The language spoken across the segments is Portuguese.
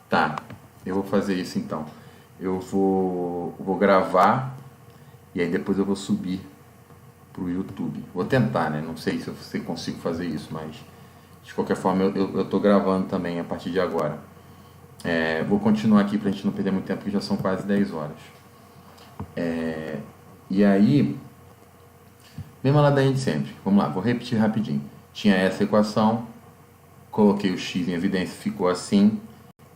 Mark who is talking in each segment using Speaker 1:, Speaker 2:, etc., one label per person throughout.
Speaker 1: Tá, eu vou fazer isso então. Eu vou gravar e aí depois eu vou subir pro YouTube. Vou tentar, né? Não sei se eu consigo fazer isso, mas de qualquer forma eu tô gravando também a partir de agora. Vou continuar aqui pra gente não perder muito tempo, porque já são quase 10 horas. E aí, mesma ladainha de sempre. Vamos lá, vou repetir rapidinho. Tinha essa equação, coloquei o x em evidência, ficou assim.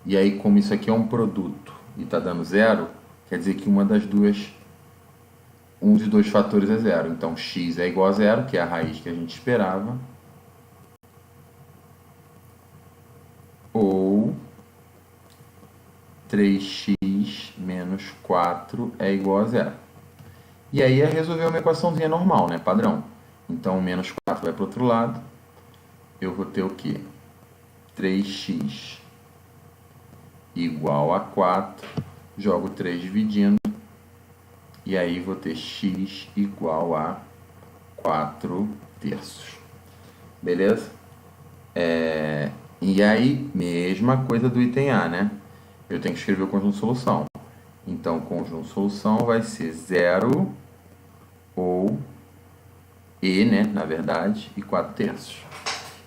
Speaker 1: E aí, como isso aqui é um produto e está dando zero, quer dizer que um dos dois fatores é zero. Então, x é igual a zero, que é a raiz que a gente esperava. Ou 3x menos 4 é igual a zero. E aí é resolver uma equaçãozinha normal, né? Padrão. Então, menos 4 vai para o outro lado. Eu vou ter o quê? 3x igual a 4. Jogo 3 dividindo. E aí vou ter x igual a 4 terços. Beleza? E aí, mesma coisa do item A, né? Eu tenho que escrever o conjunto de solução. Então, o conjunto de solução vai ser 0 ou E, né? Na verdade, e 4 terços.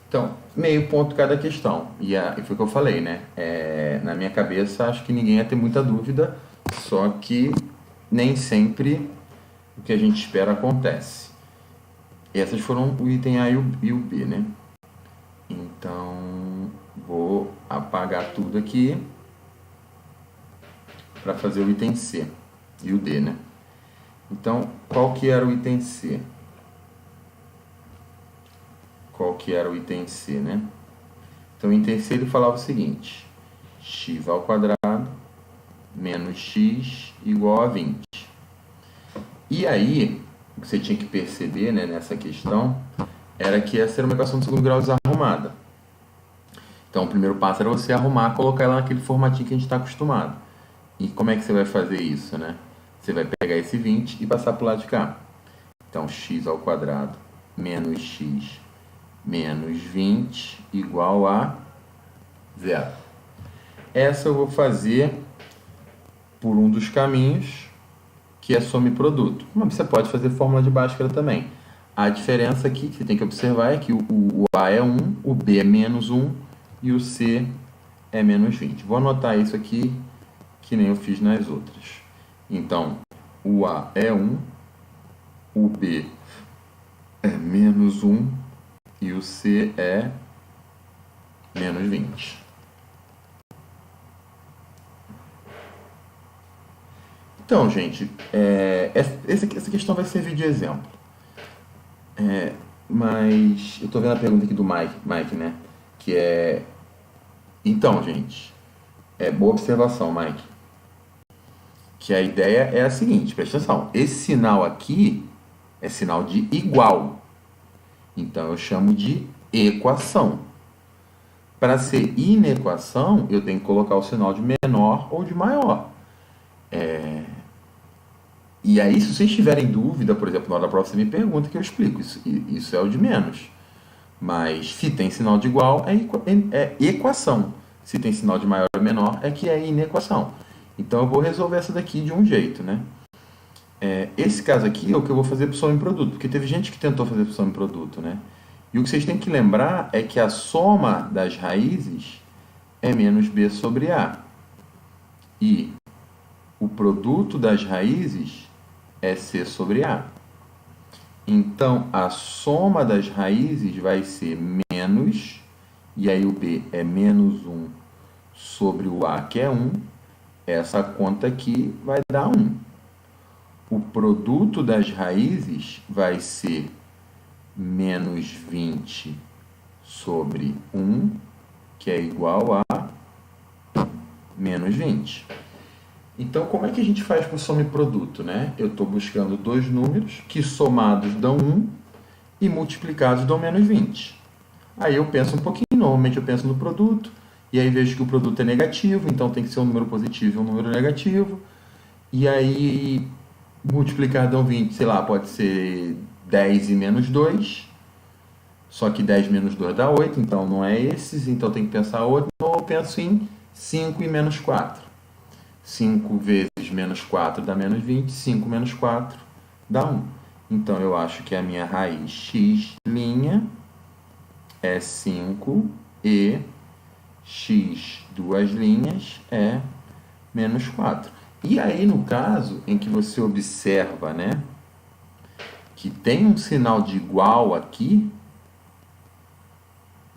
Speaker 1: Então, meio ponto cada questão. E foi o que eu falei, né? Na minha cabeça, acho que ninguém ia ter muita dúvida, só que nem sempre o que a gente espera acontece. Essas foram o item A e o B, né? Então, vou apagar tudo aqui para fazer o item C e o D, né? Então, qual que era o item C? Qual que era o item C, né? Então, o item C ele falava o seguinte: x ao quadrado menos x igual a 20. E aí, o que você tinha que perceber, né, nessa questão era que essa era uma equação de segundo grau desarrumada. Então, o primeiro passo era você arrumar, colocar ela naquele formatinho que a gente está acostumado. E como é que você vai fazer isso, né? Você vai pegar esse 20 e passar para o lado de cá. Então, x ao quadrado menos x menos 20 igual a 0. Essa eu vou fazer por um dos caminhos, que é soma e produto. Mas você pode fazer fórmula de Bhaskara também. A diferença aqui que você tem que observar é que o A é 1, o B é menos 1 e o C é menos 20. Vou anotar isso aqui, que nem eu fiz nas outras. Então, o A é 1, o B é menos 1 e o C é menos 20. Então, gente, essa questão vai servir de exemplo. Mas eu estou vendo a pergunta aqui do Mike, né? Que é... Então, gente, boa observação, Mike. Que a ideia é a seguinte, presta atenção. Esse sinal aqui é sinal de igual. Então, eu chamo de equação. Para ser inequação, eu tenho que colocar o sinal de menor ou de maior. E aí, se vocês tiverem dúvida, por exemplo, na hora da prova, você me pergunta que eu explico. Isso é o de menos. Mas se tem sinal de igual, é equação. Se tem sinal de maior ou menor, é que é inequação. Então, eu vou resolver essa daqui de um jeito, né? Esse caso aqui é o que eu vou fazer por soma em produto, porque teve gente que tentou fazer por soma em produto, né? E o que vocês têm que lembrar é que a soma das raízes é menos b sobre a. E o produto das raízes é c sobre a. Então, a soma das raízes vai ser menos, e aí o b é menos 1 sobre o a, que é 1. Essa conta aqui vai dar 1. O produto das raízes vai ser menos 20 sobre 1, que é igual a menos 20. Então, como é que a gente faz com soma e produto, né? Eu estou buscando dois números que somados dão 1 e multiplicados dão menos 20. Aí eu penso um pouquinho, normalmente eu penso no produto, e aí vejo que o produto é negativo, então tem que ser um número positivo e um número negativo. E aí, multiplicar dão 20, sei lá, pode ser 10 e menos 2, só que 10 menos 2 dá 8, então não é esses, então tem que pensar outro. Então eu penso em 5 e menos 4. 5 vezes menos 4 dá menos 20, 5 menos 4 dá 1. Então, eu acho que a minha raiz x' é 5 e x duas linhas é menos 4. E aí, no caso em que você observa, né, que tem um sinal de igual aqui,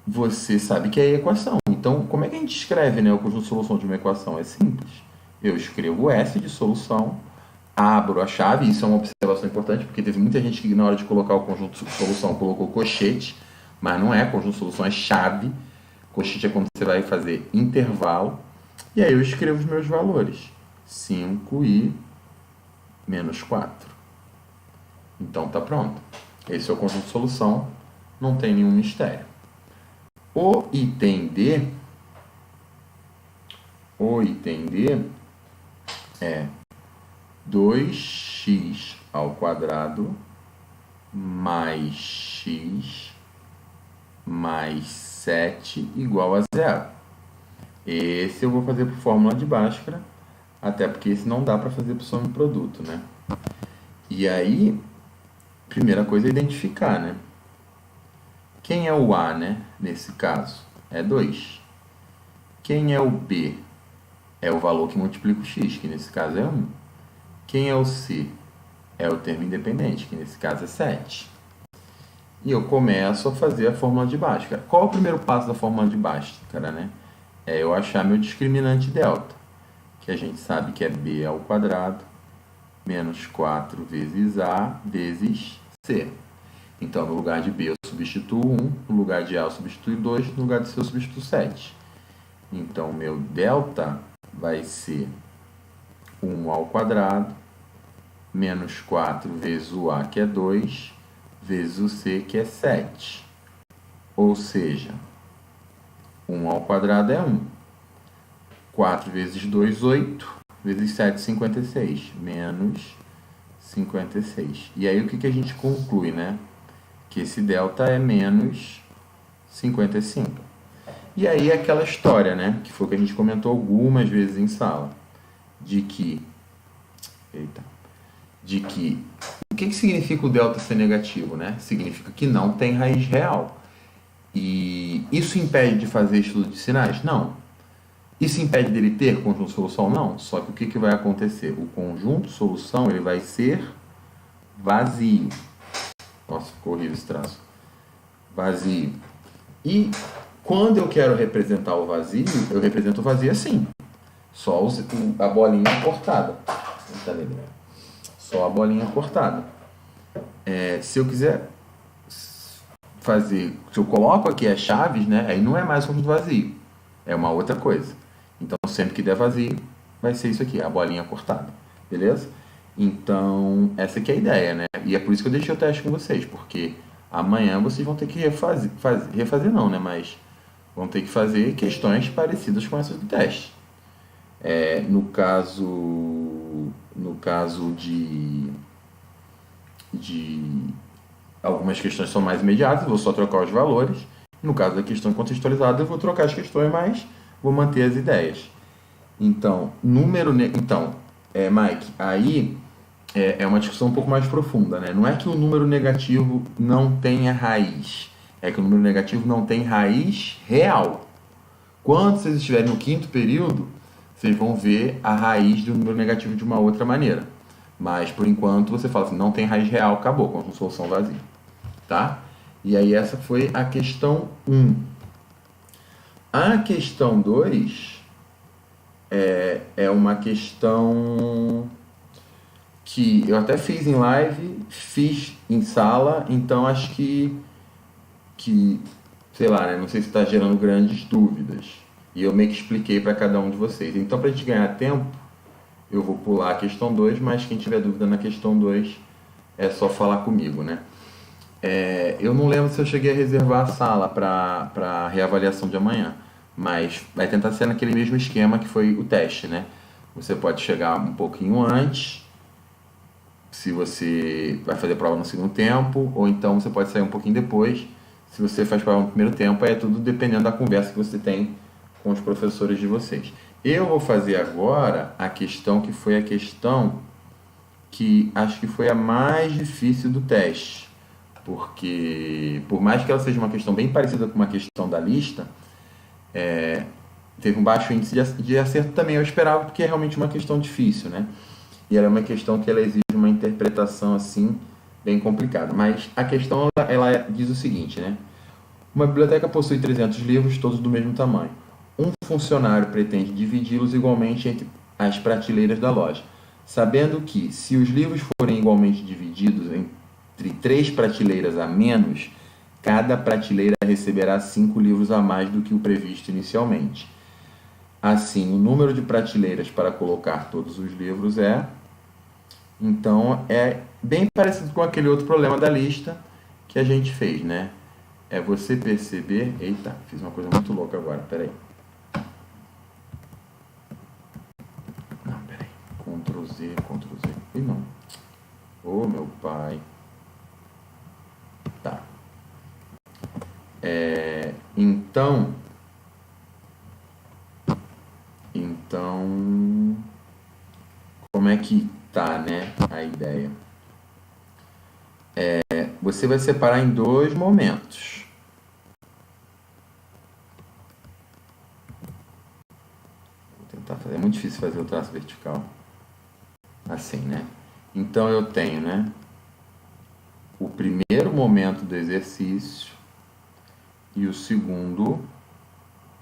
Speaker 1: você sabe que é a equação. Então, como é que a gente escreve, né, o conjunto de solução de uma equação? É simples. Eu escrevo S de solução, abro a chave, isso é uma observação importante, porque teve muita gente que na hora de colocar o conjunto de solução colocou colchete, mas não é, conjunto de solução é chave. Colchete é quando você vai fazer intervalo. E aí eu escrevo os meus valores. 5 e menos 4. Então tá pronto. Esse é o conjunto de solução, não tem nenhum mistério. O item D é 2x ao quadrado mais x mais 7 igual a 0. Esse eu vou fazer por fórmula de Bhaskara, até porque esse não dá para fazer por soma e produto, né? E aí, primeira coisa é identificar, né? Quem é o A, né? Nesse caso, é 2. Quem é o B? É o valor que multiplica o x, que nesse caso é 1. Quem é o C? É o termo independente, que nesse caso é 7. E eu começo a fazer a fórmula de Bhaskara. Qual é o primeiro passo da fórmula de Bhaskara, né? É eu achar meu discriminante delta, que a gente sabe que é b ao quadrado menos 4 vezes a vezes c. Então, no lugar de b eu substituo 1, no lugar de a eu substituo 2, no lugar de c eu substituo 7. Então, meu delta vai ser 1 ao quadrado menos 4 vezes o a, que é 2, vezes o c, que é 7. Ou seja, 1 ao quadrado é 1. 4 vezes 2, 8. Vezes 7, 56. Menos 56. E aí, o que a gente conclui, né? Que esse delta é menos 55. E aí, aquela história, né? Que foi o que a gente comentou algumas vezes em sala. De que... o que significa o delta ser negativo, né? Significa que não tem raiz real. E isso impede de fazer estudo de sinais? Não. Isso impede dele ter conjunto solução? Não. Só que o que vai acontecer? O conjunto solução ele vai ser vazio. Nossa, ficou horrível esse traço. Vazio. E quando eu quero representar o vazio, eu represento o vazio assim. Só a bolinha cortada. Só a bolinha cortada. Se eu quiser fazer... Se eu coloco aqui as chaves, né? Aí não é mais um conjunto vazio. É uma outra coisa. Então, sempre que der vazio, vai ser isso aqui, a bolinha cortada. Beleza? Então, essa aqui é a ideia, né? E é por isso que eu deixei o teste com vocês, porque amanhã vocês vão ter que refazer não, né? Mas vão ter que fazer questões parecidas com essas do teste. No caso de algumas questões são mais imediatas, eu vou só trocar os valores. No caso da questão contextualizada, eu vou trocar as questões, mas vou manter as ideias. Então, Mike, aí é uma discussão um pouco mais profunda, né? Não é que o número negativo não tenha raiz, é que o número negativo não tem raiz real. Quando vocês estiverem no quinto período, vocês vão ver a raiz do número negativo de uma outra maneira. Mas, por enquanto, você fala assim, não tem raiz real, acabou, com a solução vazia. Tá? E aí essa foi a questão 1. A questão 2 é uma questão que eu até fiz em live, fiz em sala, então acho que sei lá, né, não sei se está gerando grandes dúvidas. E eu meio que expliquei para cada um de vocês. Então, para a gente ganhar tempo, eu vou pular a questão 2, mas quem tiver dúvida na questão 2 é só falar comigo, né? Eu não lembro se eu cheguei a reservar a sala para reavaliação de amanhã, mas vai tentar ser naquele mesmo esquema que foi o teste, né? Você pode chegar um pouquinho antes, se você vai fazer prova no segundo tempo, ou então você pode sair um pouquinho depois, se você faz prova no primeiro tempo. É tudo dependendo da conversa que você tem com os professores de vocês. Eu vou fazer agora a questão que foi a questão que acho que foi a mais difícil do teste, porque por mais que ela seja uma questão bem parecida com uma questão da lista, teve um baixo índice de acerto também, eu esperava, porque é realmente uma questão difícil, né? E ela é uma questão que ela exige uma interpretação assim bem complicada. Mas a questão ela diz o seguinte, né? Uma biblioteca possui 300 livros, todos do mesmo tamanho. Um funcionário pretende dividi-los igualmente entre as prateleiras da loja, sabendo que, se os livros forem igualmente divididos entre 3 prateleiras a menos, cada prateleira receberá 5 livros a mais do que o previsto inicialmente. Assim, o número de prateleiras para colocar todos os livros é... Então, é bem parecido com aquele outro problema da lista que a gente fez, né? É você perceber... Eita, fiz uma coisa muito louca agora, peraí. Não, peraí. Ctrl Z, Ctrl Z. Ih, não. Ô, meu pai. Tá. Então, como é que tá, né, a ideia? Você vai separar em 2 momentos. Vou tentar fazer, é muito difícil fazer o traço vertical. Assim, né? Então eu tenho, né, o primeiro momento do exercício e o segundo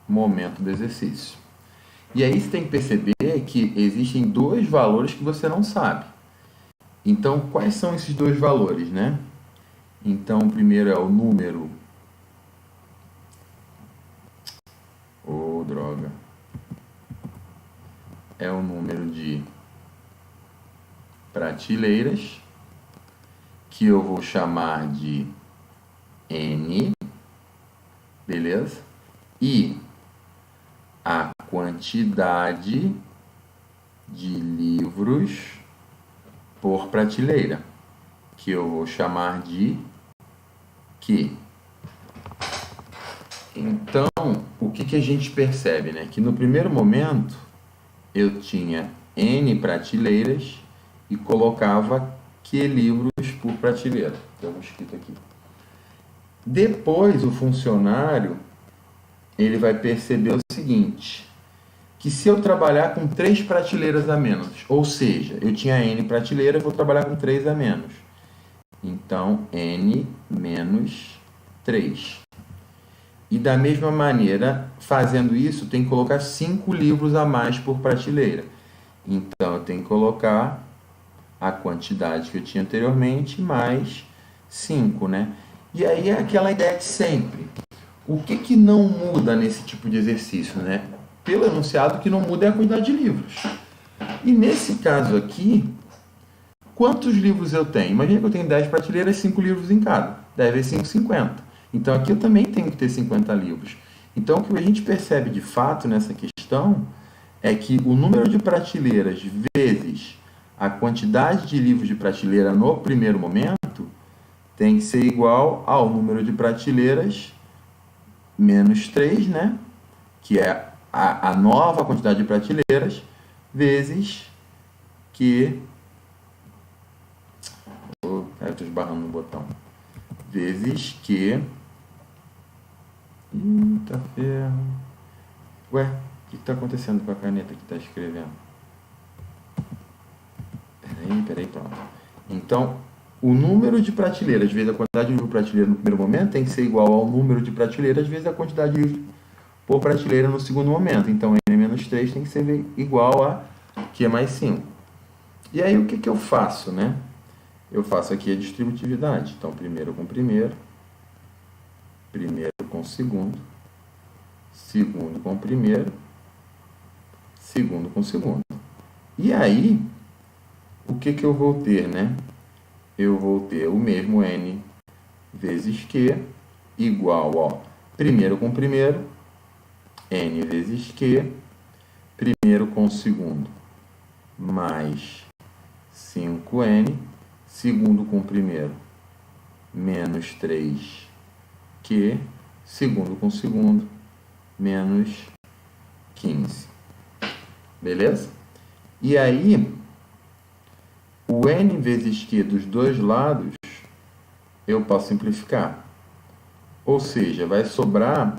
Speaker 1: momento do exercício. E aí você tem que perceber que existem 2 valores que você não sabe. Então, quais são esses 2 valores, né? Então, o primeiro é o número... droga. É o número de prateleiras, que eu vou chamar de N, beleza? E a quantidade de livros por prateleira, que eu vou chamar de Q. Então, o que a gente percebe, né? Que no primeiro momento eu tinha N prateleiras e colocava Q livros por prateleira. Tem um escrito aqui. Depois o funcionário ele vai perceber o seguinte, que se eu trabalhar com 3 prateleiras a menos, ou seja, eu tinha N prateleiras, vou trabalhar com 3 a menos. Então, N menos 3. E da mesma maneira, fazendo isso, tem que colocar 5 livros a mais por prateleira. Então, eu tenho que colocar a quantidade que eu tinha anteriormente, mais 5, né? E aí é aquela ideia de sempre. O que não muda nesse tipo de exercício, né? Pelo enunciado, o que não muda é a quantidade de livros. E nesse caso aqui, quantos livros eu tenho? Imagina que eu tenho 10 prateleiras, 5 livros em cada. 10 vezes 5, 50. Então aqui eu também tenho que ter 50 livros. Então o que a gente percebe de fato nessa questão é que o número de prateleiras vezes a quantidade de livros de prateleira no primeiro momento tem que ser igual ao número de prateleiras menos 3, né? Que é a nova quantidade de prateleiras vezes que... eu estou esbarrando no botão. Vezes que... Eita ferro. Ué, o que está acontecendo com a caneta que está escrevendo? Peraí, pronto. Então, o número de prateleiras vezes a quantidade de livro por prateleira no primeiro momento tem que ser igual ao número de prateleiras vezes a quantidade de livro por prateleira no segundo momento. Então, N menos 3 tem que ser igual a Q mais 5. E aí, o que eu faço, né? Eu faço aqui a distributividade. Então, primeiro com primeiro com segundo com primeiro, segundo com segundo. E aí, o que eu vou ter, né? Eu vou ter o mesmo N vezes Q igual, ó, primeiro com primeiro, N vezes Q, primeiro com segundo, mais 5N, segundo com primeiro, menos 3Q, segundo com segundo, menos 15. Beleza? E aí, o n vezes q dos dois lados, eu posso simplificar. Ou seja, vai sobrar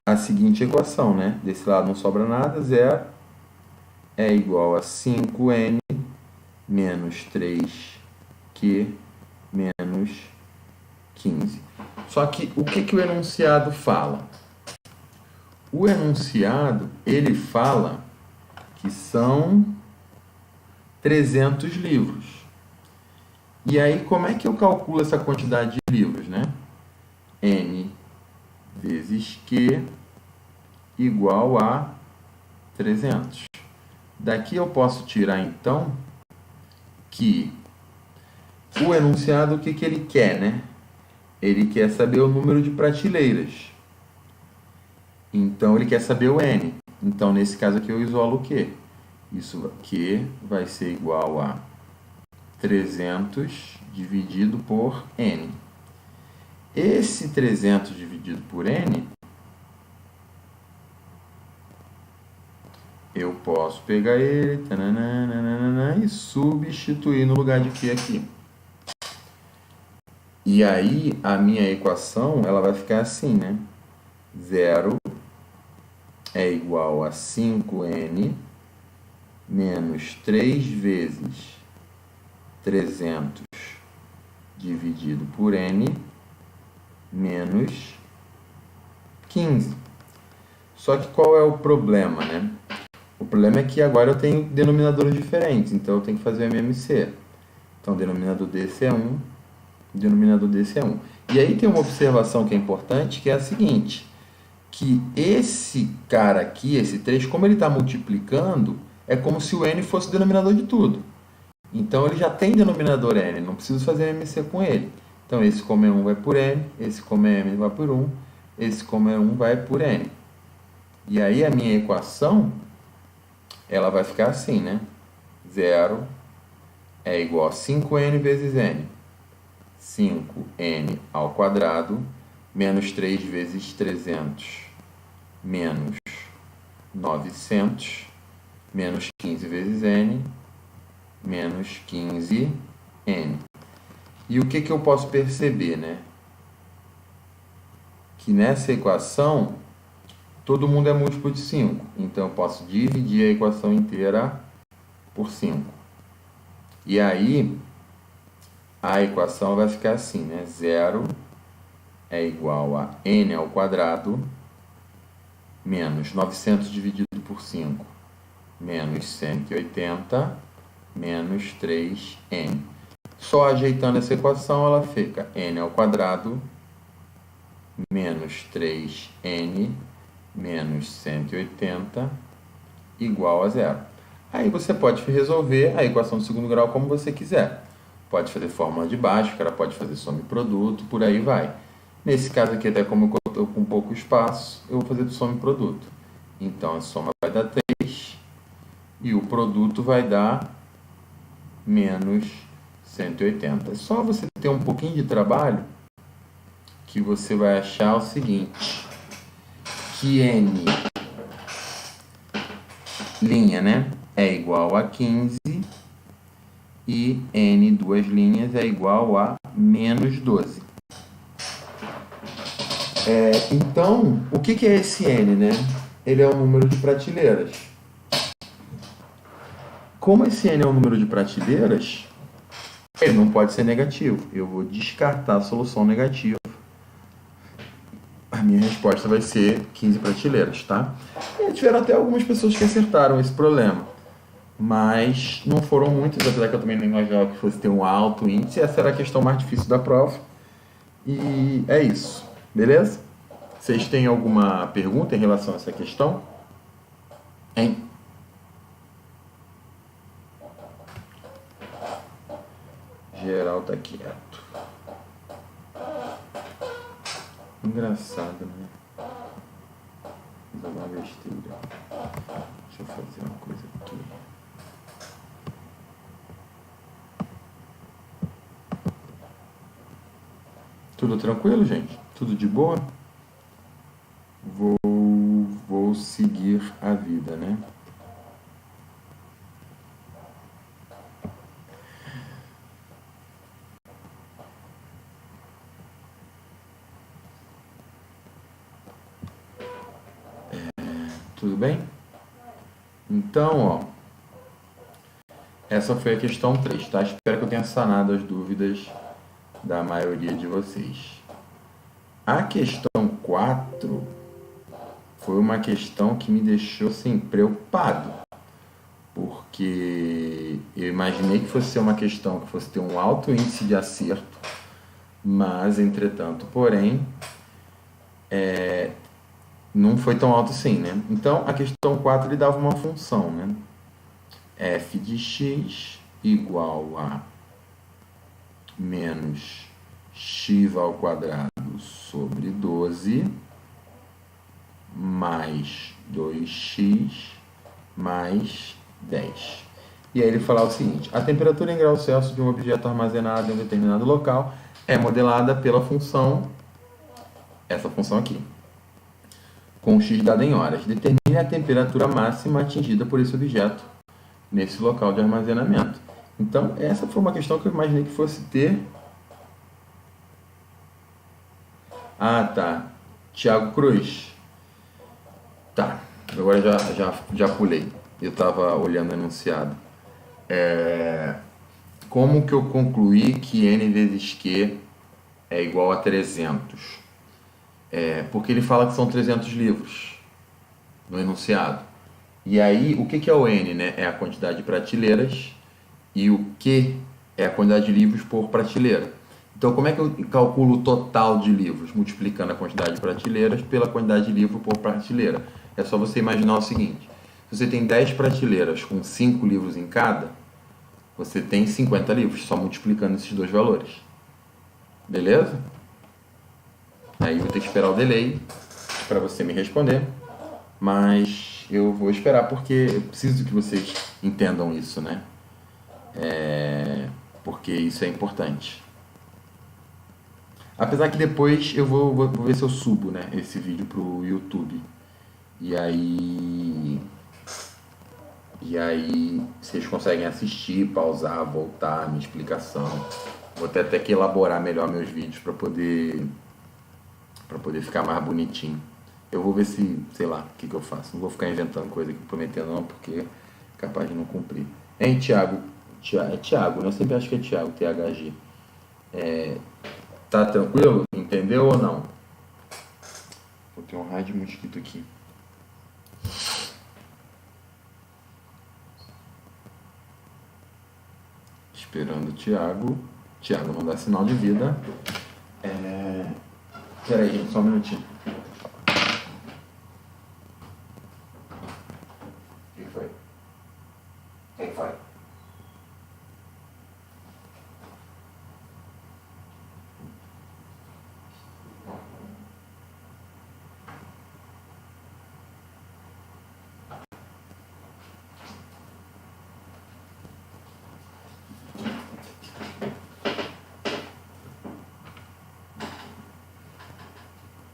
Speaker 1: a seguinte equação, né? Desse lado não sobra nada, zero é igual a 5n menos 3q menos 15. Só que o que o enunciado fala? O enunciado, ele fala que são 300 livros. E aí, como é que eu calculo essa quantidade de livros, né? N vezes Q igual a 300. Daqui eu posso tirar, então, que o enunciado, o que ele quer, né? Ele quer saber o número de prateleiras. Então, ele quer saber o N. Então, nesse caso aqui, eu isolo o Q. Isso aqui vai ser igual a 300 dividido por N. Esse 300 dividido por N, eu posso pegar ele e substituir no lugar de Q aqui. E aí, a minha equação, ela vai ficar assim, né? 0 é igual a 5n menos 3 vezes 300 dividido por n menos 15. Só que qual é o problema, né? O problema é que agora eu tenho denominadores diferentes, então eu tenho que fazer o MMC. Então, o denominador desse é 1, o denominador desse é 1. E aí tem uma observação que é importante, que é a seguinte, que esse cara aqui, esse 3, como ele está multiplicando, é como se o n fosse o denominador de tudo. Então, ele já tem denominador n, não preciso fazer MMC com ele. Então, esse como é 1 vai por n, esse como é m vai por 1, esse como é 1 vai por n. E aí, a minha equação, ela vai ficar assim, né? 0 é igual a 5n vezes n. 5n ao quadrado, menos 3 vezes 300, menos 900, menos 15 vezes n, menos 15n. E o que eu posso perceber, né? Que nessa equação, todo mundo é múltiplo de 5. Então, eu posso dividir a equação inteira por 5. E aí, a equação vai ficar assim, né? 0 é igual a n ao quadrado, menos 900 dividido por 5, menos 180, menos 3n. Só ajeitando essa equação, ela fica n ao quadrado, menos 3n, menos 180, igual a 0. Aí você pode resolver a equação de segundo grau como você quiser. Pode fazer fórmula de Bhaskara, pode fazer soma e produto, por aí vai. Nesse caso aqui, até como eu estou com pouco espaço, eu vou fazer do soma e produto. Então, a soma vai dar 3 e o produto vai dar menos 180. É só você ter um pouquinho de trabalho que você vai achar o seguinte, que n linha, né, é igual a 15 e n duas linhas é igual a menos 12. Então, o que é esse n, né? Ele é um número de prateleiras. Como esse n é um número de prateleiras, ele não pode ser negativo. Eu vou descartar a solução negativa. A minha resposta vai ser 15 prateleiras, tá? E tiveram até algumas pessoas que acertaram esse problema, mas não foram muitas, apesar que eu também não imaginava que fosse ter um alto índice. Essa era a questão mais difícil da prova. E é isso, beleza? Vocês têm alguma pergunta em relação a essa questão? Hein? Geral tá quieto. Engraçado, né? Fiz uma besteira. Deixa eu fazer uma coisa aqui. Tudo tranquilo, gente? Tudo de boa? Vou se seguir a vida, né? Tudo bem? Então, ó, essa foi a questão 3, tá? Espero que eu tenha sanado as dúvidas da maioria de vocês. A questão 4 foi uma questão que me deixou, assim, preocupado, porque eu imaginei que fosse ser uma questão que fosse ter um alto índice de acerto, mas, entretanto, porém, não foi tão alto assim, né? Então, a questão 4 ele dava uma função, né? F de x igual a menos x ao quadrado sobre 12 mais 2x mais 10. E aí ele falava o seguinte: a temperatura em graus Celsius de um objeto armazenado em um determinado local é modelada pela função, essa função aqui, com x dado em horas. Determine a temperatura máxima atingida por esse objeto nesse local de armazenamento. Então, essa foi uma questão que eu imaginei que fosse ter... Ah, tá. Tiago Cruz. Tá. Agora já pulei. Eu estava olhando o enunciado. Como que eu concluí que n vezes q é igual a 300? Porque ele fala que são 300 livros no enunciado. E aí, o que é o n, né? É a quantidade de prateleiras, e o q é a quantidade de livros por prateleira. Então, como é que eu calculo o total de livros? Multiplicando a quantidade de prateleiras pela quantidade de livro por prateleira. É só você imaginar o seguinte: se você tem 10 prateleiras com 5 livros em cada, você tem 50 livros, só multiplicando esses dois valores. Beleza? Aí eu vou ter que esperar o delay para você me responder, mas eu vou esperar porque eu preciso que vocês entendam isso, né? Porque isso é importante. Apesar que depois eu vou ver se eu subo, né, esse vídeo pro YouTube. E aí vocês conseguem assistir, pausar, voltar, minha explicação. Vou até que elaborar melhor meus vídeos para poder ficar mais bonitinho. Eu vou ver se, sei lá, o que eu faço. Não vou ficar inventando coisa aqui, prometendo não, porque é capaz de não cumprir. Hein, Thiago? É Thiago, né? Eu sempre acho que é Thiago, THG. Tá tranquilo? Entendeu ou não? Vou ter um raio de mosquito aqui. Esperando o Thiago. Thiago não dá sinal de vida. Peraí, gente, só um minutinho. O que foi? O que foi?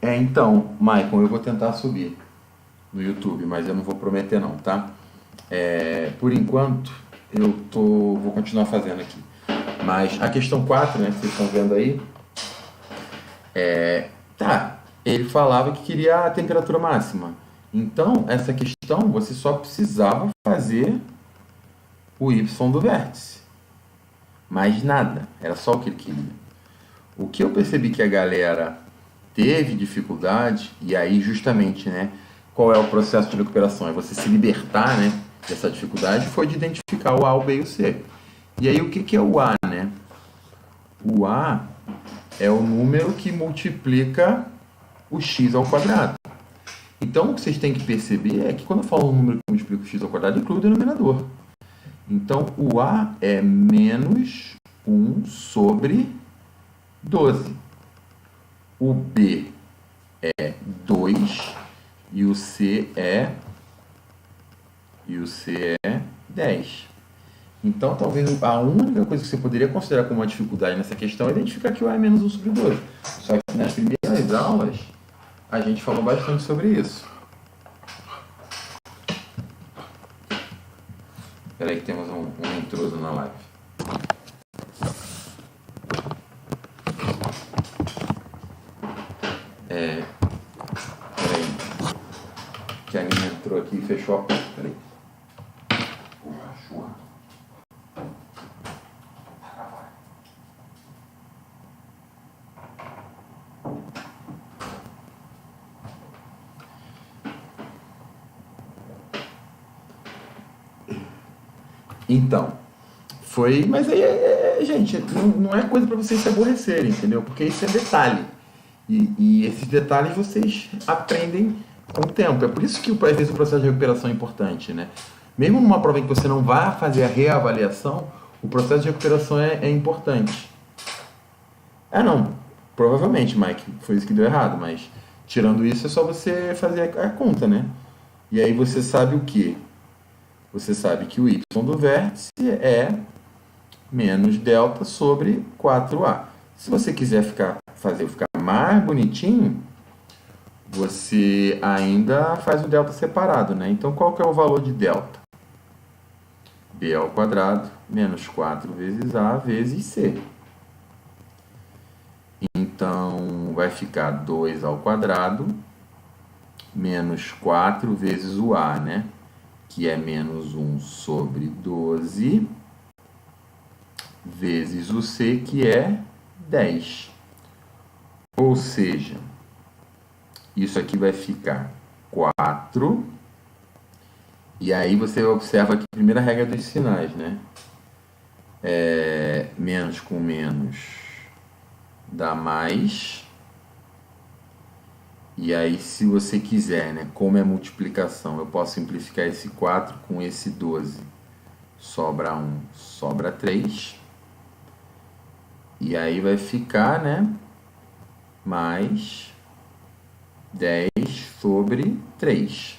Speaker 1: Então, Maicon, eu vou tentar subir no YouTube, mas eu não vou prometer não, tá? Por enquanto, vou continuar fazendo aqui. Mas a questão 4, né, que vocês estão vendo aí, ele falava que queria a temperatura máxima. Então, essa questão, você só precisava fazer o y do vértice. Mais nada, era só o que ele queria. O que eu percebi que a galera teve dificuldade, e aí justamente, né, qual é o processo de recuperação? É você se libertar, né, dessa dificuldade, foi de identificar o A, o B e o C. E aí o que é o A, né? O A é o número que multiplica o x ao quadrado. Então o que vocês têm que perceber é que quando eu falo um número que multiplica o x ao quadrado, inclui o denominador. Então o A é menos 1 sobre 12. O B é 2 e o C é 10. Então, talvez a única coisa que você poderia considerar como uma dificuldade nessa questão é identificar que o A é menos 1 sobre 12. Só que nas primeiras aulas, a gente falou bastante sobre isso. Espera aí que temos um intruso na live. Peraí. Que a Nina entrou aqui e fechou a porta. Peraí. Então, foi. Mas aí, gente, não é coisa para vocês se aborrecerem, entendeu? Porque isso é detalhe. E esses detalhes vocês aprendem com o tempo. É por isso que, às vezes, o processo de recuperação é importante, né? Mesmo numa prova em que você não vai fazer a reavaliação, o processo de recuperação é importante. Não. Provavelmente, Mike, foi isso que deu errado, mas tirando isso é só você fazer a conta, né? E aí você sabe o quê? Você sabe que o y do vértice é menos delta sobre 4a. Se você quiser ficar mais bonitinho, você ainda faz o delta separado, né? Então, qual que é o valor de delta? B ao quadrado menos 4 vezes a vezes c. Então, vai ficar 2 ao quadrado menos 4 vezes o a, né? Que é menos 1 sobre 12, vezes o c, que é 10. Ou seja, isso aqui vai ficar 4. E aí você observa aqui a primeira regra dos sinais, né? Menos com menos dá mais. E aí, se você quiser, né, como é multiplicação, eu posso simplificar esse 4 com esse 12. Sobra 1, sobra 3. E aí vai ficar, né, mais 10 sobre 3.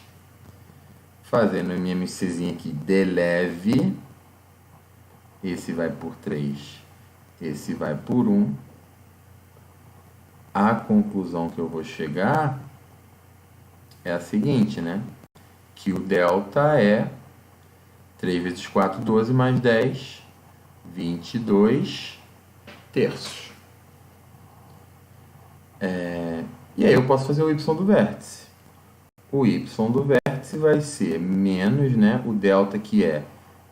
Speaker 1: Fazendo a minha MCzinha aqui, deleve. Esse vai por 3. Esse vai por 1. A conclusão que eu vou chegar é a seguinte, né? Que o delta é 3 vezes 4, 12, mais 10, 22 terços. E aí eu posso fazer o y do vértice. O y do vértice vai ser menos, né? O delta que é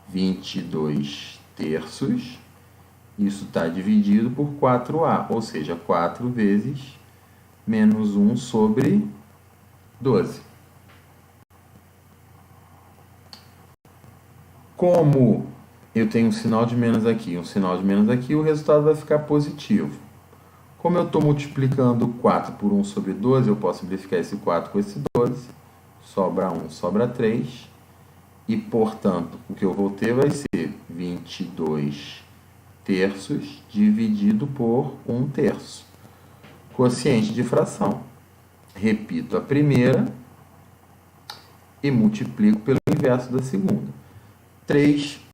Speaker 1: 22 terços. Isso está dividido por 4a, ou seja, 4 vezes menos 1 sobre 12. Como eu tenho um sinal de menos aqui, o resultado vai ficar positivo. Como eu estou multiplicando 4 por 1 sobre 12, eu posso simplificar esse 4 com esse 12. Sobra 1, sobra 3. E, portanto, o que eu vou ter vai ser 22 terços dividido por 1 terço. Quociente de fração. Repito a primeira e multiplico pelo inverso da segunda.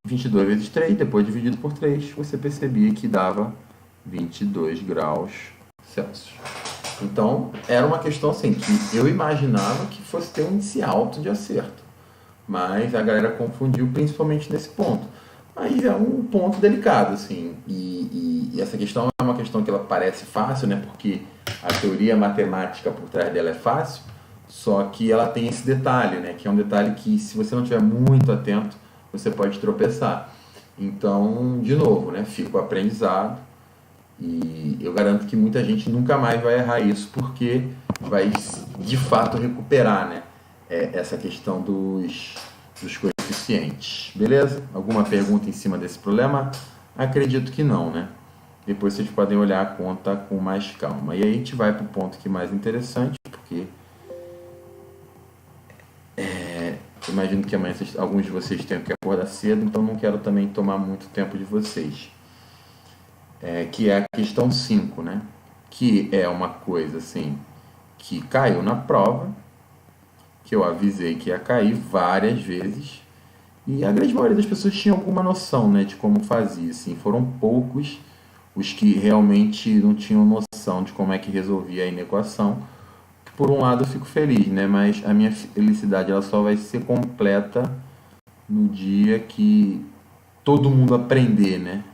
Speaker 1: 22 vezes 3, depois dividido por 3, você percebia que dava 22 graus Celsius. Então, era uma questão assim, que eu imaginava que fosse ter um índice alto de acerto. Mas a galera confundiu principalmente nesse ponto. Mas é um ponto delicado, assim, e essa questão é uma questão que ela parece fácil, né, porque a teoria matemática por trás dela é fácil, só que ela tem esse detalhe, né, que é um detalhe que, se você não estiver muito atento, você pode tropeçar. Então, de novo, né, fica o aprendizado, e eu garanto que muita gente nunca mais vai errar isso, porque vai, de fato, recuperar, né, essa questão dos coeficientes. Beleza? Alguma pergunta em cima desse problema? Acredito que não, né? Depois vocês podem olhar a conta com mais calma. E aí a gente vai para o ponto que é mais interessante, porque imagino que amanhã alguns de vocês tenham que acordar cedo, então não quero também tomar muito tempo de vocês. Que é a questão 5, né? Que é uma coisa assim, que caiu na prova, que eu avisei que ia cair várias vezes, e a grande maioria das pessoas tinha alguma noção, né, de como fazia, assim. Foram poucos os que realmente não tinham noção de como é que resolvia a inequação. Por um lado eu fico feliz, né, mas a minha felicidade ela só vai ser completa no dia que todo mundo aprender, né?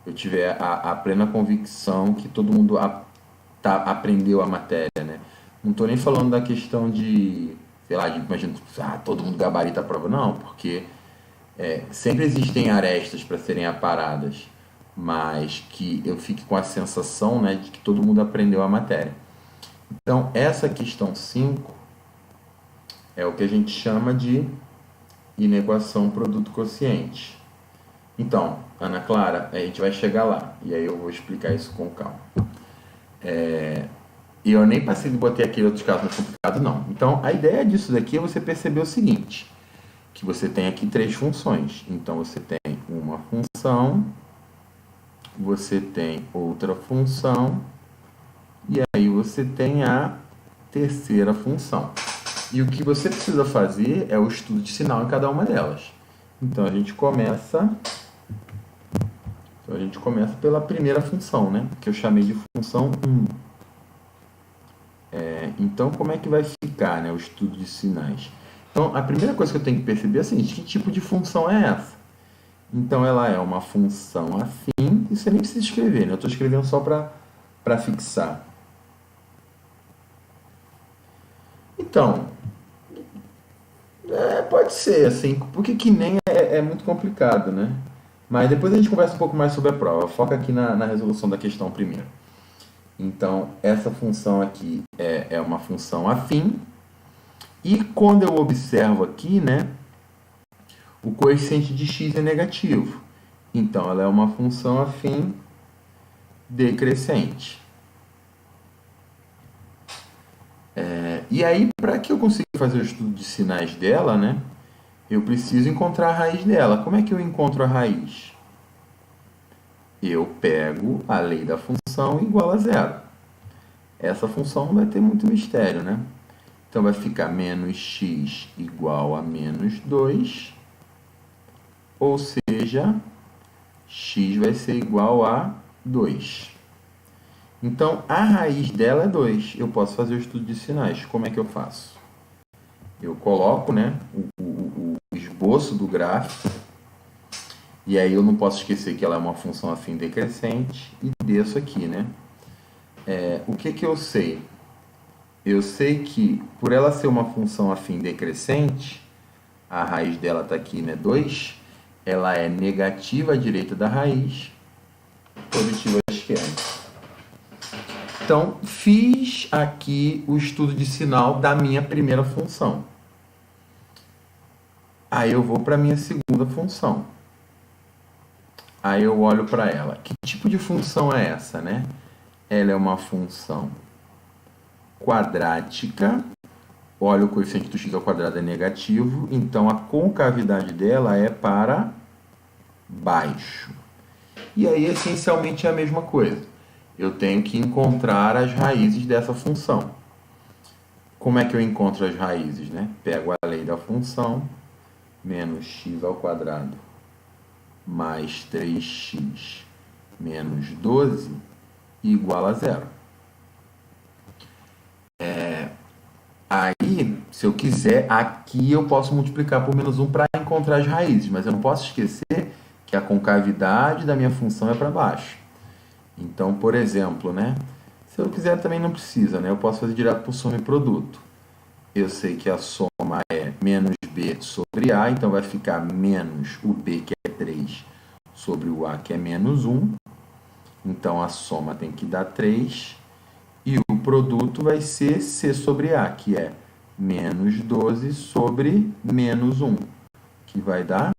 Speaker 1: Eu tiver a plena convicção que todo mundo aprendeu a matéria, né? Não estou nem falando da questão de, sei lá, imagina, todo mundo gabarita a prova. Não, porque sempre existem arestas para serem aparadas, mas que eu fique com a sensação, né, de que todo mundo aprendeu a matéria. Então, essa questão 5 é o que a gente chama de inequação produto-quociente. Então, Ana Clara, a gente vai chegar lá, e aí eu vou explicar isso com calma. E eu nem passei de botar aquele outro caso mais complicado, não. Então, a ideia disso daqui é você perceber o seguinte, que você tem aqui 3 funções. Então, você tem uma função, você tem outra função, e aí você tem a terceira função. E o que você precisa fazer é o estudo de sinal em cada uma delas. Então, a gente começa pela primeira função, né? Que eu chamei de função 1. Então, como é que vai ficar, né, o estudo de sinais? Então, a primeira coisa que eu tenho que perceber é a seguinte: que tipo de função é essa? Então, ela é uma função afim, e você nem precisa escrever, né? Eu estou escrevendo só para fixar. Então, pode ser, assim, porque que nem é muito complicado, né? Mas depois a gente conversa um pouco mais sobre a prova. Foca aqui na resolução da questão primeiro. Então, essa função aqui é uma função afim. E quando eu observo aqui, né, o coeficiente de x é negativo. Então, ela é uma função afim decrescente. E aí, para que eu consiga fazer o estudo de sinais dela, né, eu preciso encontrar a raiz dela. Como é que eu encontro a raiz? Eu pego a lei da função igual a zero. Essa função não vai ter muito mistério, né? Então, vai ficar menos x igual a menos 2, ou seja, x vai ser igual a 2. Então, a raiz dela é 2. Eu posso fazer o estudo de sinais. Como é que eu faço? Eu coloco, né, o esboço do gráfico, e aí eu não posso esquecer que ela é uma função afim decrescente, e desço aqui, né? O que eu sei? Eu sei que, por ela ser uma função afim decrescente, a raiz dela está aqui, né, 2, ela é negativa à direita da raiz, positiva à esquerda. Então, fiz aqui o estudo de sinal da minha primeira função. Aí eu vou para a minha segunda função. Aí eu olho para ela. Que tipo de função é essa, né? Ela é uma função quadrática. Olha, o coeficiente do x ao quadrado é negativo, então a concavidade dela é para baixo. E aí, essencialmente, é a mesma coisa. Eu tenho que encontrar as raízes dessa função. Como é que eu encontro as raízes, né? Pego a lei da função, menos x ao quadrado mais 3x menos 12 igual a zero. Aí, se eu quiser, aqui eu posso multiplicar por menos 1 para encontrar as raízes, mas eu não posso esquecer que a concavidade da minha função é para baixo. Então, por exemplo, né, se eu quiser também não precisa, né, eu posso fazer direto por soma e produto. Eu sei que a soma é menos b sobre a, então vai ficar menos o b, que é 3, sobre o a, que é menos 1. Então, a soma tem que dar 3. E o produto vai ser C sobre A, que é menos 12 sobre menos 1, que vai dar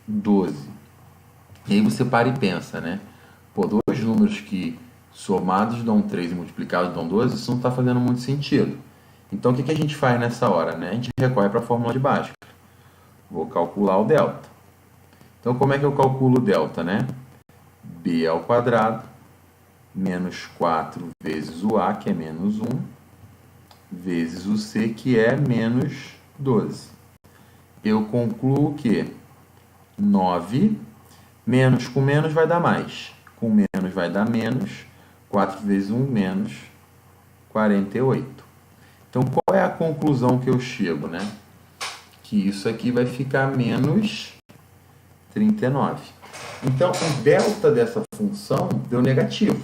Speaker 1: 12. E aí você para e pensa, né? Pô, dois números que somados dão 3 e multiplicados dão 12, isso não está fazendo muito sentido. Então, o que a gente faz nessa hora, né? A gente recorre para a fórmula de Bhaskara. Vou calcular o delta. Então, como é que eu calculo o delta, né? B ao quadrado, menos 4 vezes o A, que é menos 1, vezes o C, que é menos 12. Eu concluo que 9, menos com menos vai dar mais. Com menos vai dar menos. 4 vezes 1, menos 48. Então, qual é a conclusão que eu chego, né? Que isso aqui vai ficar menos 39. Então, o delta dessa função deu negativo.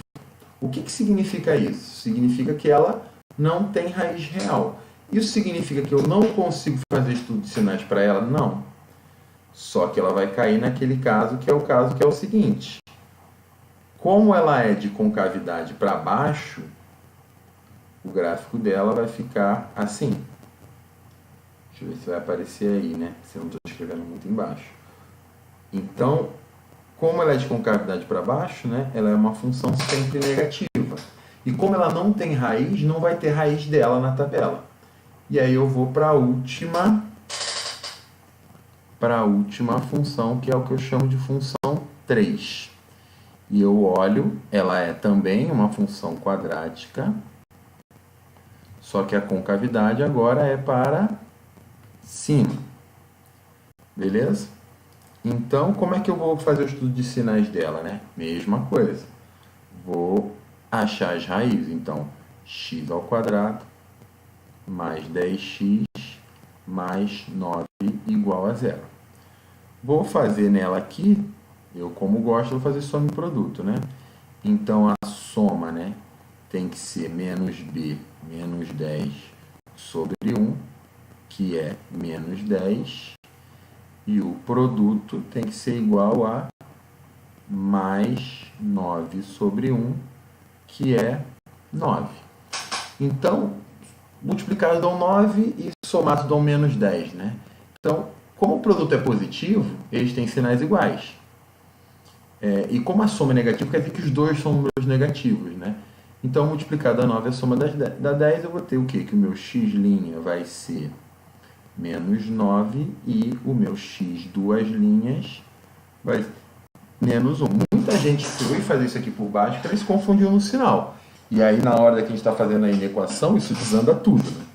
Speaker 1: O que significa isso? Significa que ela não tem raiz real. Isso significa que eu não consigo fazer estudo de sinais para ela? Não. Só que ela vai cair naquele caso que é o seguinte. Como ela é de concavidade para baixo, o gráfico dela vai ficar assim. Deixa eu ver se vai aparecer aí, né? Se eu não estou escrevendo muito embaixo. Então, como ela é de concavidade para baixo, né? Ela é uma função sempre negativa. E como ela não tem raiz, não vai ter raiz dela na tabela. E aí eu vou para a última função, que é o que eu chamo de função 3. E eu olho, ela é também uma função quadrática, só que a concavidade agora é para cima. Beleza? Então, como é que eu vou fazer o estudo de sinais dela, né? Mesma coisa. Vou achar as raízes. Então, x ao quadrado mais 10x mais 9 igual a zero. Vou fazer nela aqui, eu como gosto, vou fazer soma e produto, né? Então, a soma, né, tem que ser menos b menos 10 sobre 1, que é menos 10, e o produto tem que ser igual a mais 9 sobre 1, que é 9. Então, multiplicados dão 9 e somados dão menos 10, né? Então, como o produto é positivo, eles têm sinais iguais. E como a soma é negativa, quer dizer que os dois são números negativos, né? Então, multiplicado a 9 é a soma da 10, eu vou ter o quê? Que o meu x' vai ser menos 9 e o meu x duas linhas vai ser menos 1. Muita gente foi fazer isso aqui por baixo porque eles confundiam no sinal. E aí, na hora que a gente está fazendo aí na equação, isso desanda tudo, né?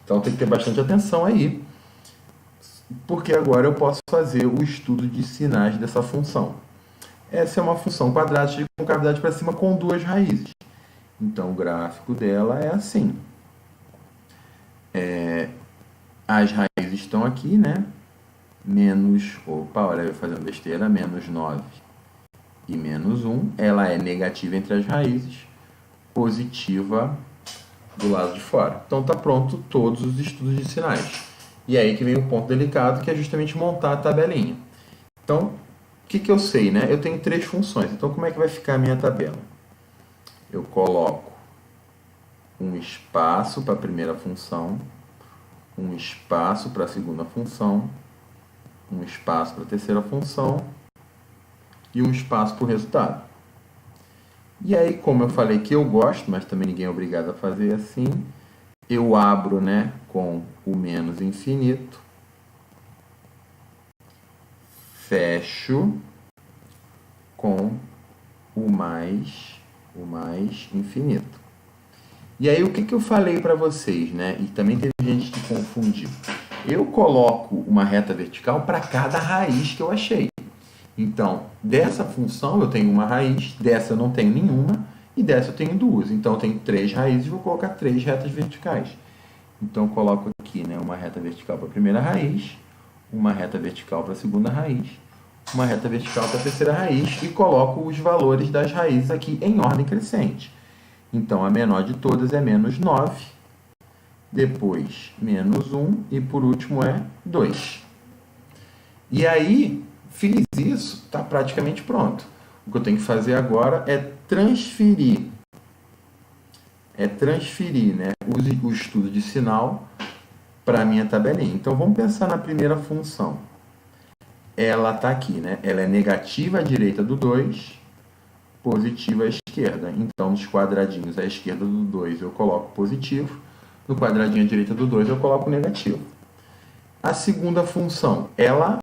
Speaker 1: Então, tem que ter bastante atenção aí, porque agora eu posso fazer o estudo de sinais dessa função. Essa é uma função quadrática de concavidade para cima com duas raízes. Então, o gráfico dela é assim. As raízes estão aqui, né? Menos, olha, eu fazendo besteira, menos 9 e menos 1. Ela é negativa entre as raízes, positiva do lado de fora. Então, está pronto todos os estudos de sinais. E aí que vem o ponto delicado, que é justamente montar a tabelinha. Então, o que eu sei, né? Eu tenho três funções. Então, como é que vai ficar a minha tabela? Eu coloco um espaço para a primeira função, um espaço para a segunda função, um espaço para a terceira função e um espaço para o resultado. E aí, como eu falei que eu gosto, mas também ninguém é obrigado a fazer assim, eu abro, né, com o menos infinito, fecho com o mais infinito. E aí, o que eu falei para vocês, né? E também teve gente que confundiu. Eu coloco uma reta vertical para cada raiz que eu achei. Então, dessa função eu tenho uma raiz, dessa eu não tenho nenhuma, e dessa eu tenho duas. Então, eu tenho três raízes, vou colocar três retas verticais. Então, eu coloco aqui, né, uma reta vertical para a primeira raiz, uma reta vertical para a segunda raiz, uma reta vertical para a terceira raiz, e coloco os valores das raízes aqui em ordem crescente. Então, a menor de todas é menos 9, depois menos 1, e por último é 2. E aí, fiz isso, está praticamente pronto. O que eu tenho que fazer agora é transferir, né, o estudo de sinal para a minha tabelinha. Então, vamos pensar na primeira função. Ela está aqui, né? Ela é negativa à direita do 2, positiva à esquerda. Então, nos quadradinhos à esquerda do 2 eu coloco positivo, no quadradinho à direita do 2 eu coloco negativo. A segunda função, ela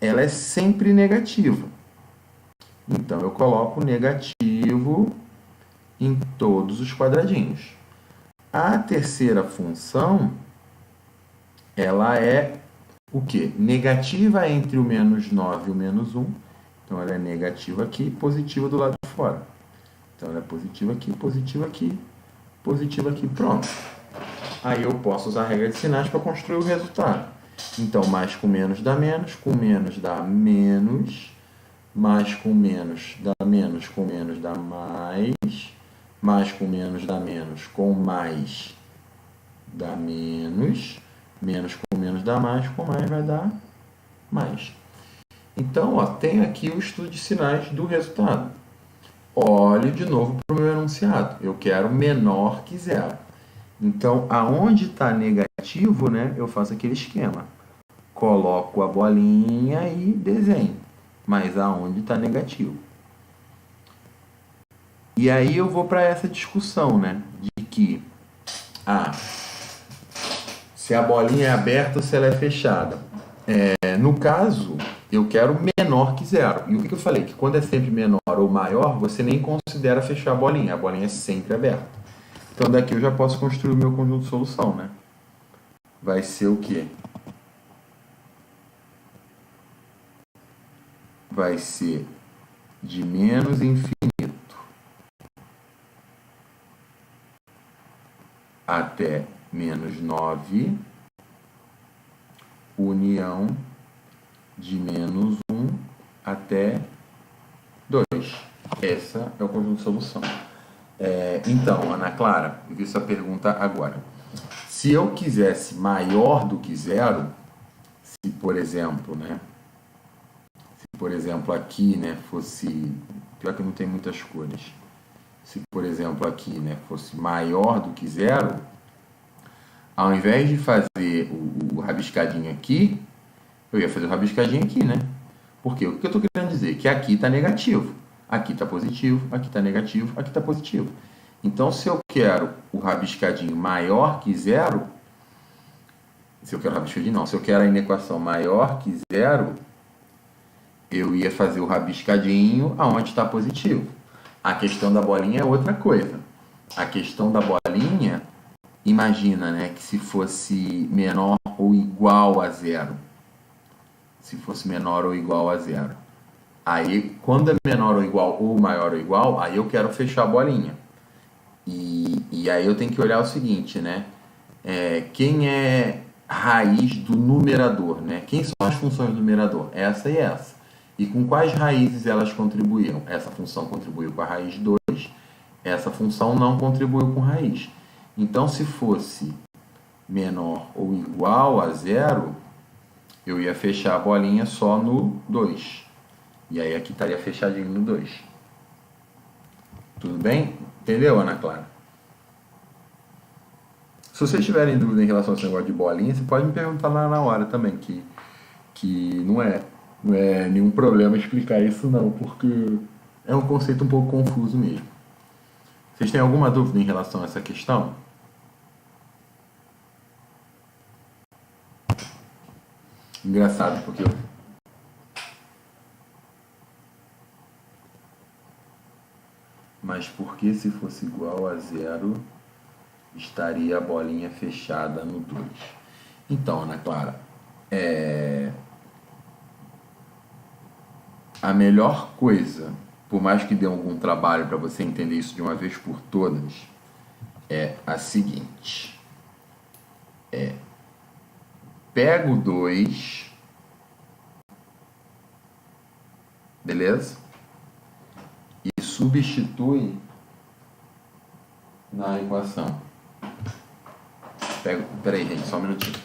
Speaker 1: é sempre negativa. Então, eu coloco negativo em todos os quadradinhos. A terceira função, ela é o quê? Negativa entre o menos 9 e o menos 1. Então, ela é negativa aqui e positiva do lado de fora. Então, ela é positiva aqui, positiva aqui, positiva aqui. Pronto. aí eu posso usar a regra de sinais para construir o resultado. Então, mais com menos dá menos, com menos dá menos, mais com menos dá menos, com menos dá mais com menos dá menos, com mais dá menos, menos com menos dá mais, com mais vai dar mais. Então, ó, tem aqui o estudo de sinais do resultado. Olhe de novo para o meu enunciado. Eu quero menor que zero. Então, aonde está negativo, né, eu faço aquele esquema. Coloco a bolinha e desenho. Mas aonde está negativo. E aí eu vou para essa discussão, né, de que se a bolinha é aberta ou se ela é fechada. No caso, eu quero menor que zero. E o que eu falei? Que quando é sempre menor ou maior, você nem considera fechar a bolinha é sempre aberta. Então daqui eu já posso construir o meu conjunto de solução, né? Vai ser o quê? Vai ser de menos infinito até menos 9, união de menos 1 até 2. Essa é o conjunto de solução. Então, Ana Clara, eu vi sua pergunta agora. Se eu quisesse maior do que zero, se por exemplo, né? Se por exemplo aqui, né, fosse, pior que não tem muitas cores. Se por exemplo aqui, né, fosse maior do que zero, ao invés de fazer o rabiscadinho aqui, eu ia fazer o rabiscadinho aqui, né? Porque o que eu estou querendo dizer? Que aqui está negativo, aqui está positivo, aqui está negativo, aqui está positivo. Então, se eu quero o rabiscadinho maior que zero, se eu quero a inequação maior que zero, eu ia fazer o rabiscadinho aonde está positivo. A questão da bolinha é outra coisa. A questão da bolinha, imagina, né, que se fosse menor ou igual a zero. Se fosse menor ou igual a zero. Aí, quando é menor ou igual ou maior ou igual, aí eu quero fechar a bolinha. E aí eu tenho que olhar o seguinte, né? Quem é raiz do numerador, né? Quem são as funções do numerador? Essa e essa. E com quais raízes elas contribuíram? Essa função contribuiu com a raiz 2, essa função não contribuiu com raiz. Então, se fosse menor ou igual a zero, eu ia fechar a bolinha só no 2. E aí aqui estaria fechadinho no 2. Tudo bem? Entendeu, Ana Clara? Se vocês tiverem dúvida em relação a esse negócio de bolinha, você pode me perguntar lá na hora também, que não é nenhum problema explicar isso não, porque é um conceito um pouco confuso mesmo. Vocês têm alguma dúvida em relação a essa questão? Engraçado, porque mas por que se fosse igual a zero, estaria a bolinha fechada no 2? Então, Ana Clara, a melhor coisa, por mais que dê algum trabalho para você entender isso de uma vez por todas, é a seguinte. Pega o 2, beleza? E substitui na equação. Peraí, gente, só um minutinho.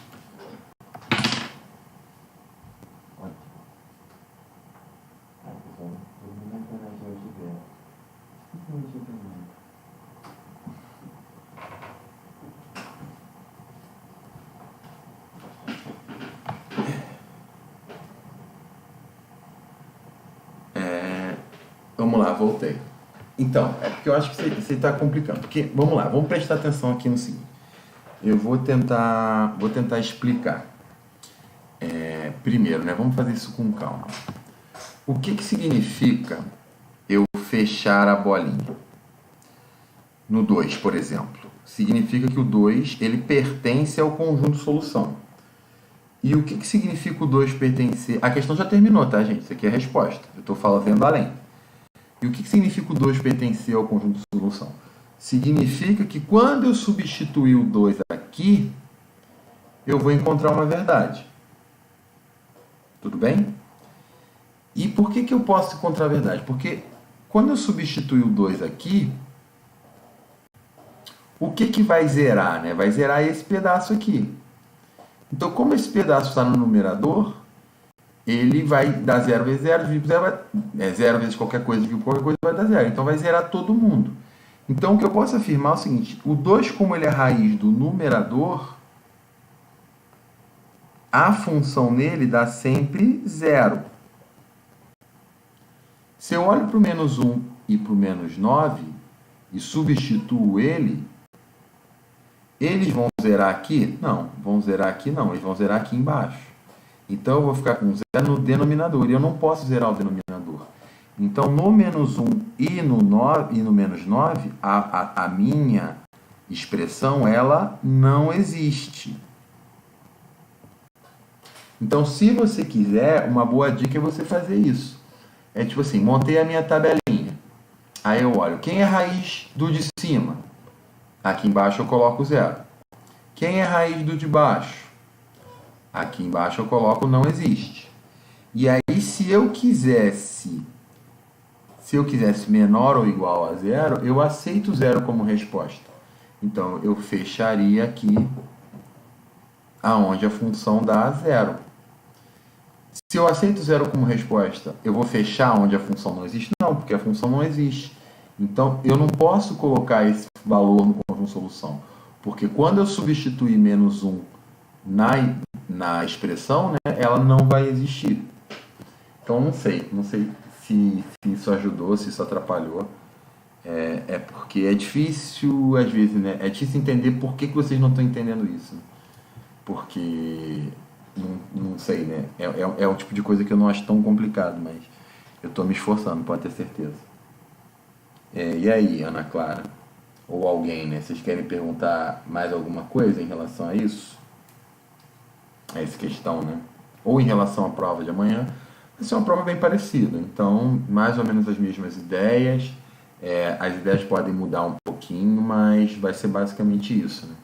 Speaker 1: Vamos lá, voltei. Então, é porque eu acho que você está complicando. Porque, vamos lá, vamos prestar atenção aqui no seguinte. Eu vou tentar explicar. Primeiro, né, vamos fazer isso com calma. O que significa eu fechar a bolinha? No 2, por exemplo. Significa que o 2 ele pertence ao conjunto solução. E o que significa o 2 pertencer? A questão já terminou, tá, gente? Isso aqui é a resposta. Eu estou falando além. E o que significa o 2 pertencer ao conjunto de solução? significa que quando eu substituir o 2 aqui, eu vou encontrar uma verdade. Tudo bem? E por que eu posso encontrar a verdade? Porque quando eu substituir o 2 aqui, o que vai zerar? Né? Vai zerar esse pedaço aqui. Então, como esse pedaço está no numerador, ele vai dar 0 vezes 0, dividido por 0, 0 vezes qualquer coisa, dividido por qualquer coisa, vai dar 0. Então, vai zerar todo mundo. Então, o que eu posso afirmar é o seguinte, o 2, como ele é raiz do numerador, a função nele dá sempre 0. Se eu olho para o menos 1 e para o menos 9 e substituo ele, eles vão zerar aqui? Não, vão zerar aqui não, eles vão zerar aqui embaixo. Então eu vou ficar com 0 no denominador, e eu não posso zerar o denominador. Então no menos 1 e no menos 9, a minha expressão ela não existe. Então se você quiser, uma boa dica é você fazer isso. É tipo assim, montei a minha tabelinha. Aí eu olho, quem é raiz do de cima? Aqui embaixo eu coloco 0. Quem é raiz do de baixo? Aqui embaixo eu coloco não existe. E aí se eu quisesse menor ou igual a 0, eu aceito 0 como resposta. Então eu fecharia aqui aonde a função dá 0. Se eu aceito 0 como resposta, eu vou fechar onde a função não existe? Não, porque a função não existe. Então, eu não posso colocar esse valor no conjunto solução. Porque quando eu substituir menos 1 na expressão, né, ela não vai existir. Então, não sei se isso ajudou, se isso atrapalhou. É porque é difícil, às vezes, né? É difícil entender por que vocês não estão entendendo isso. Porque... Não sei, né? É um tipo de coisa que eu não acho tão complicado, mas eu estou me esforçando, pode ter certeza. E aí, Ana Clara? Ou alguém, né? Vocês querem perguntar mais alguma coisa em relação a isso? A essa questão, né? Ou em relação à prova de amanhã? Vai ser uma prova bem parecida. Então, mais ou menos as mesmas ideias. As ideias podem mudar um pouquinho, mas vai ser basicamente isso, né?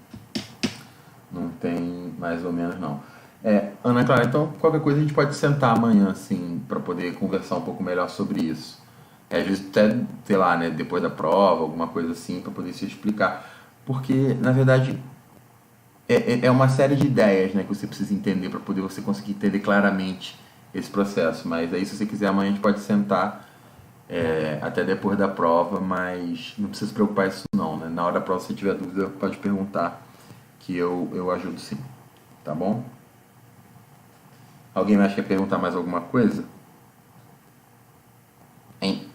Speaker 1: Não tem mais ou menos, não. Ana Clara, então qualquer coisa a gente pode sentar amanhã, assim, para poder conversar um pouco melhor sobre isso. Às vezes até, sei lá, né, depois da prova, alguma coisa assim, para poder se explicar. Porque, na verdade, é uma série de ideias, né, que você precisa entender para poder você conseguir entender claramente esse processo. Mas aí, se você quiser, amanhã a gente pode sentar até depois da prova, mas não precisa se preocupar isso não, né? Na hora da prova, se tiver dúvida, pode perguntar que eu ajudo sim, tá bom? Alguém mais quer perguntar mais alguma coisa? Hein?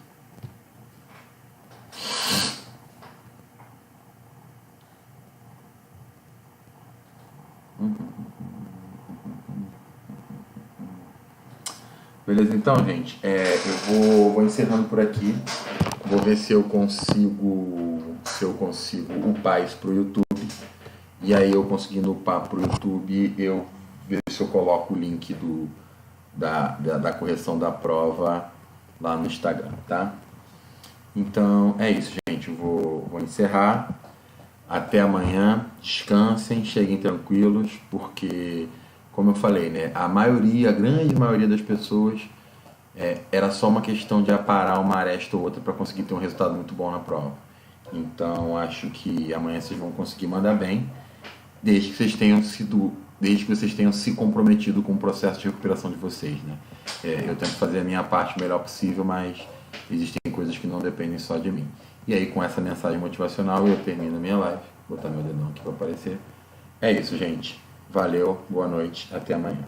Speaker 1: Beleza, então, gente, eu vou encerrando por aqui. Vou ver se eu consigo upar isso pro YouTube. E aí, eu conseguindo upar pro YouTube, eu ver se eu coloco o link da correção da prova lá no Instagram, tá? Então, é isso, gente. Eu vou encerrar. Até amanhã. Descansem, cheguem tranquilos, porque, como eu falei, né, a grande maioria das pessoas era só uma questão de aparar uma aresta ou outra para conseguir ter um resultado muito bom na prova. Então, acho que amanhã vocês vão conseguir mandar bem, desde que vocês tenham se comprometido com o processo de recuperação de vocês, né? Eu tento fazer a minha parte o melhor possível, mas existem coisas que não dependem só de mim. E aí, com essa mensagem motivacional, eu termino a minha live. Vou botar meu dedão aqui para aparecer. É isso, gente. Valeu, boa noite, até amanhã.